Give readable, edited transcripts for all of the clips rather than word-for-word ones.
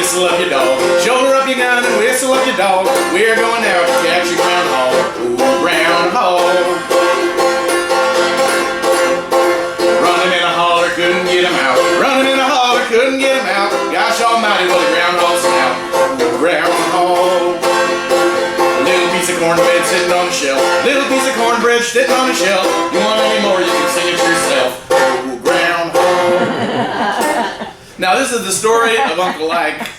whistle up your dog. Shoulder up your gun and whistle up your dog. We're going out to catch a groundhog. Ooh, groundhog. Running in a holler, couldn't get him out. Running in a holler, couldn't get him out. Gosh almighty, what a groundhog snout. Ooh, groundhog. A little piece of cornbread sitting on the shelf. Little piece of cornbread sitting on the shelf. You want any more, you can sing it yourself. Ooh, groundhog. Now this is the story of Uncle Ike.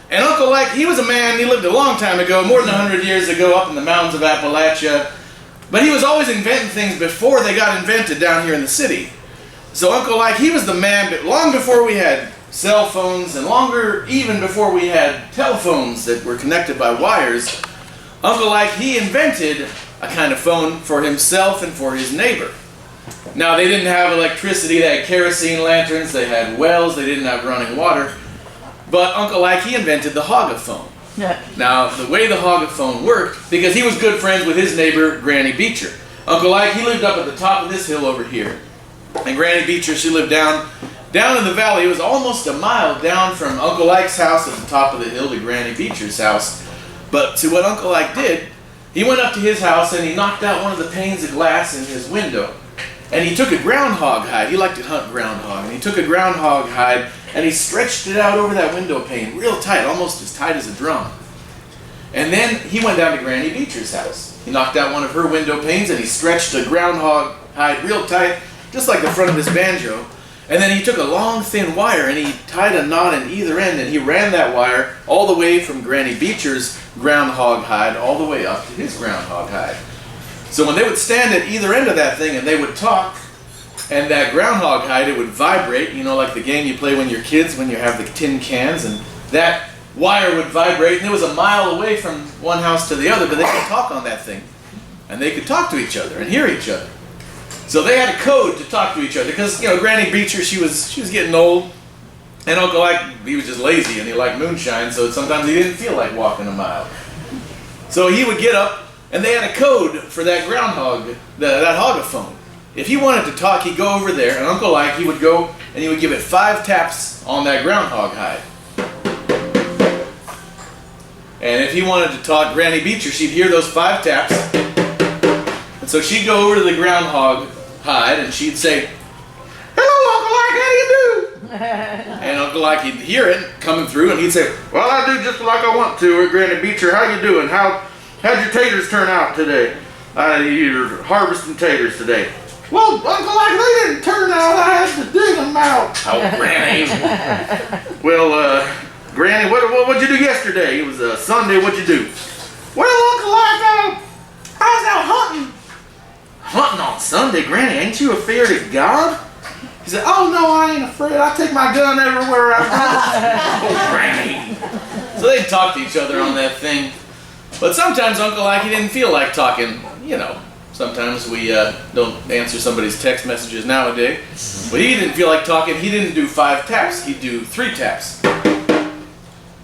And Uncle Ike, he was a man, he lived a long time ago, more than 100 years ago, up in the mountains of Appalachia. But he was always inventing things before they got invented down here in the city. So Uncle Ike, he was the man, but long before we had cell phones, and longer even before we had telephones that were connected by wires, Uncle Ike, he invented a kind of phone for himself and for his neighbor. Now, they didn't have electricity, they had kerosene lanterns, they had wells, they didn't have running water. But Uncle Ike, he invented the hogaphone. Now, the way the hogaphone worked, because he was good friends with his neighbor, Granny Beecher. Uncle Ike, he lived up at the top of this hill over here. And Granny Beecher, she lived down in the valley. It was almost a mile down from Uncle Ike's house at the top of the hill to Granny Beecher's house. But see what Uncle Ike did, he went up to his house and he knocked out one of the panes of glass in his window. And he took a groundhog hide. He liked to hunt groundhog. And he took a groundhog hide and he stretched it out over that window pane real tight, almost as tight as a drum. And then he went down to Granny Beecher's house. He knocked out one of her window panes and he stretched the groundhog hide real tight, just like the front of his banjo. And then he took a long thin wire and he tied a knot in either end and he ran that wire all the way from Granny Beecher's groundhog hide all the way up to his groundhog hide. So when they would stand at either end of that thing and they would talk, and that groundhog hide, it would vibrate, you know, like the game you play when you're kids, when you have the tin cans, and that wire would vibrate, and it was a mile away from one house to the other, but they could talk on that thing. And they could talk to each other and hear each other. So they had a code to talk to each other, because, you know, Granny Beecher, she was getting old, and Uncle Ike, he was just lazy, and he liked moonshine, so sometimes he didn't feel like walking a mile. So he would get up, and they had a code for that groundhog, that hogaphone. If he wanted to talk, he'd go over there, and Uncle Ike, he would go and he would give it 5 taps on that groundhog hide. And if he wanted to talk, Granny Beecher, she'd hear those 5 taps, and so she'd go over to the groundhog hide and she'd say, "Hello, Uncle Ike, how do you do?" And Uncle Ike, he'd hear it coming through, and he'd say, "Well, I do just like I want to, Granny Beecher. How you doing? How'd your taters turn out today? You're harvesting taters today." "Well, Uncle Ike, they didn't turn out. I had to dig them out." "Oh, Granny." "Well, Granny, what'd you do yesterday? It was Sunday. What'd you do?" "Well, Uncle Ike, I was out hunting." "Hunting on Sunday, Granny? Ain't you afraid of God?" He said, "Oh, no, I ain't afraid. I take my gun everywhere I go." "Oh, Granny." So they'd talk to each other on that thing. But sometimes Uncle Ike, he didn't feel like talking, you know. Sometimes we don't answer somebody's text messages nowadays. But he didn't feel like talking. He didn't do 5 taps. He'd do 3 taps.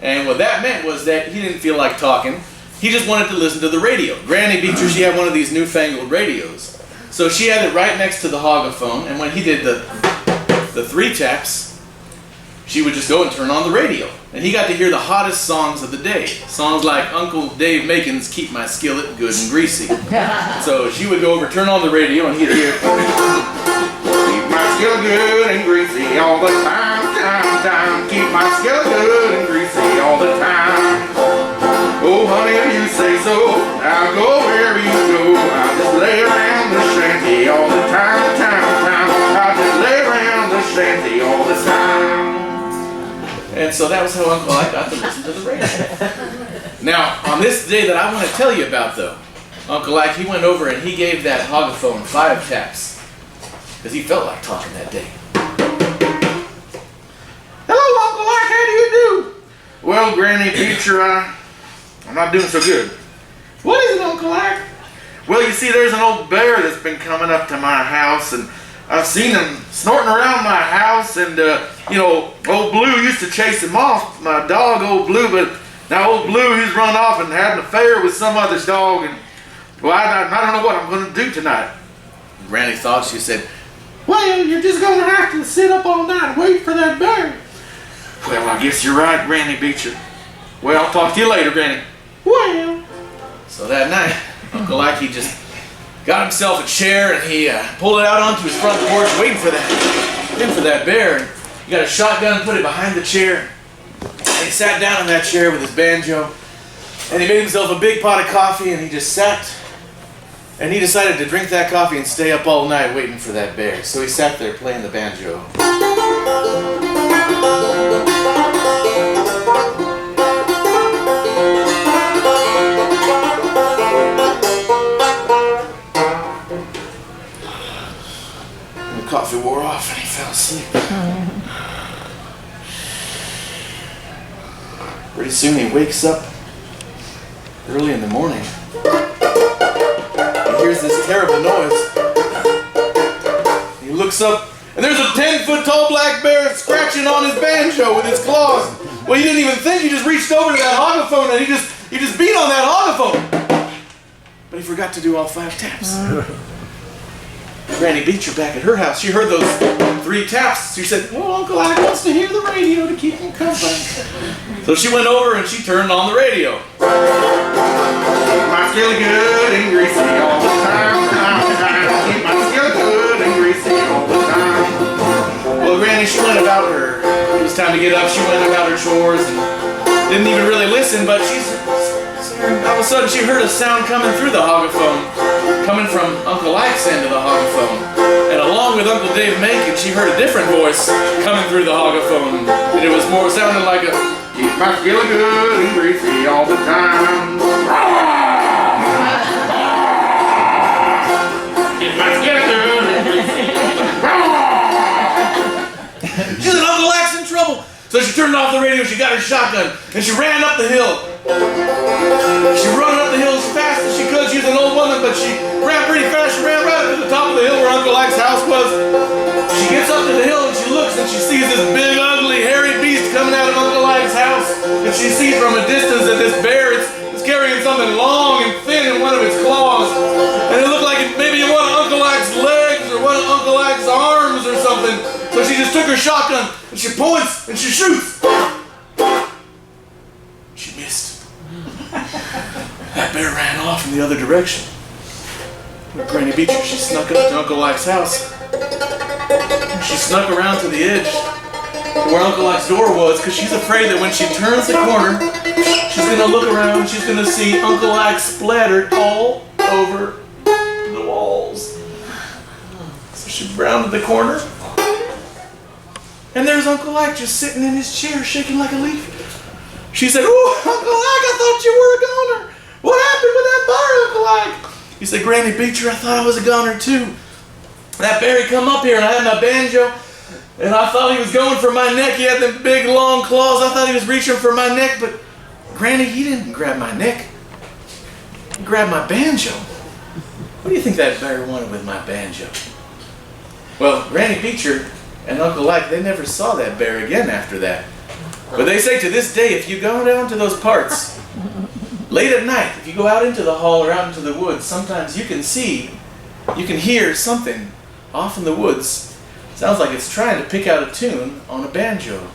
And what that meant was that he didn't feel like talking. He just wanted to listen to the radio. Granny Beecher, she had one of these newfangled radios. So she had it right next to the hogaphone. And when he did the 3 taps, she would just go and turn on the radio. And he got to hear the hottest songs of the day. Songs like Uncle Dave Macon's "Keep My Skillet Good and Greasy." So she would go over, turn on the radio, and he'd hear, "Keep my skillet good and greasy all the time, time. Keep my skillet good and greasy all the time. Oh, honey, if you say so, I'll go wherever you go. I'll just lay around the shanty all the time, time. I'll just lay around the shanty all the time." And so that was how Uncle Ike got to listen to the radio. Now, on this day that I want to tell you about, though, Uncle Ike, he went over and he gave that hogaphone 5 taps. Because he felt like talking that day. "Hello, Uncle Ike, how do you do?" "Well, Granny Beecher, I'm not doing so good." "What is it, Uncle Ike?" "Well, you see, there's an old bear that's been coming up to my house, and I've seen him snorting around my house, and, you know, old Blue used to chase him off, my dog, old Blue, but now old Blue, he's run off and had an affair with some other dog, and, well, I don't know what I'm going to do tonight." Granny thought. She said, "Well, you're just going to have to sit up all night and wait for that bear." Well, I guess you're right, Granny Beecher. Well, I'll talk to you later, Granny. Well. So that night, Uncle Ike, just got himself a chair and he pulled it out onto his front porch, waiting for that bear. And he got a shotgun and put it behind the chair. And he sat down in that chair with his banjo. And he made himself a big pot of coffee and he just sat. And he decided to drink that coffee and stay up all night waiting for that bear. So he sat there playing the banjo. And the coffee wore off and he fell asleep. Pretty soon he wakes up early in the morning. He hears this terrible noise. He looks up, and there's a 10-foot tall black bear scratching on his banjo with his claws. Well, he didn't even think. He just reached over to that hogaphone and he just beat on that hogaphone. But he forgot to do all 5 taps. Granny Beecher back at her house, she heard those 3 taps. She said, well, Uncle Ike wants to hear the radio to keep him company. So she went over and she turned on the radio. Keep my skillet good and greasy all the time. Keep my skillet good and greasy all the time. Well, Granny, she went about her. It was time to get up. She went about her chores and didn't even really listen, but all of a sudden she heard a sound coming through the hogaphone, coming from Uncle Ike's end of the hogaphone. And along with Uncle Dave Macon, she heard a different voice coming through the hogaphone. And it was more sounding like a, keep my skillet good and greasy all the time. Keep my skillet good and greasy all the time. She said, Uncle Ike's in trouble. So she turned off the radio, she got her shotgun, and she ran up the hill. She ran up the hill as fast as she could. She was an old woman, but she ran pretty fast. She ran right up to the top of the hill where Uncle Ike's house was. She gets up to the hill and she looks and she sees this big, ugly, hairy beast coming out of Uncle Ike's house. And she sees from a distance that this bear is carrying something long and thin in one of its claws. And it looked like maybe one of Uncle Ike's legs or one of Uncle Ike's arms or something. So she just took her shotgun and she points and she shoots. She missed. That bear ran off in the other direction. Granny Beecher, she snuck up to Uncle Ike's house. She snuck around to the edge to where Uncle Ike's door was because she's afraid that when she turns the corner, she's going to look around and she's going to see Uncle Ike splattered all over the walls. So she rounded the corner. And there's Uncle Ike just sitting in his chair shaking like a leaf. She said, "Oh, Uncle Ike, I thought you were a goner. What happened with that bear, Uncle Ike?" He said, "Granny Beecher, I thought I was a goner too. That bear, he come up here and I had my banjo and I thought he was going for my neck. He had them big long claws. I thought he was reaching for my neck, but Granny, he didn't grab my neck. He grabbed my banjo. What do you think that bear wanted with my banjo?" Well, Granny Beecher and Uncle Ike, they never saw that bear again after that. But they say to this day, if you go down to those parts, late at night, if you go out into the hall or out into the woods, sometimes you can hear something off in the woods. Sounds like it's trying to pick out a tune on a banjo.